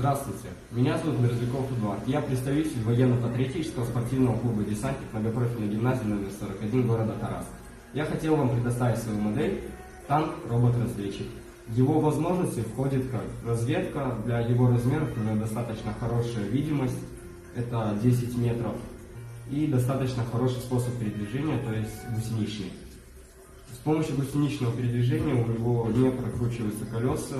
Здравствуйте, меня зовут Мерзляков Эдуард. Я представитель военно-патриотического спортивного клуба «Десантник» многопрофильной гимназии номер 41 города Тарас. Я хотел вам предоставить свою модель танк робот-разведчик. В его возможности входит как разведка, для его размеров у него достаточно хорошая видимость, это 10 метров, и достаточно хороший способ передвижения, то есть гусеничный. С помощью гусеничного передвижения у него не прокручиваются колеса,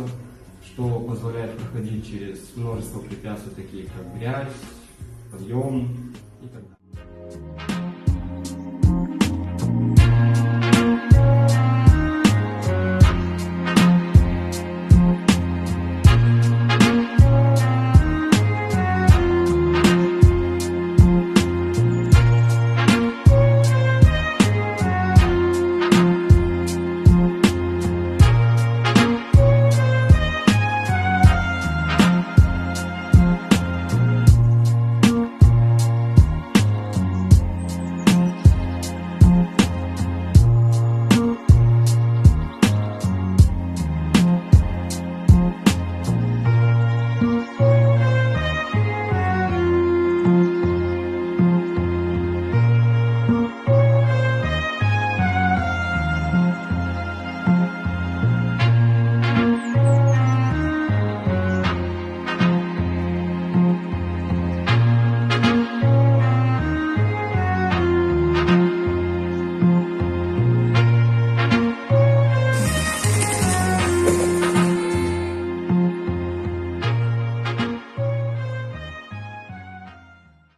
что позволяет проходить через множество препятствий, таких как грязь, подъем и так далее.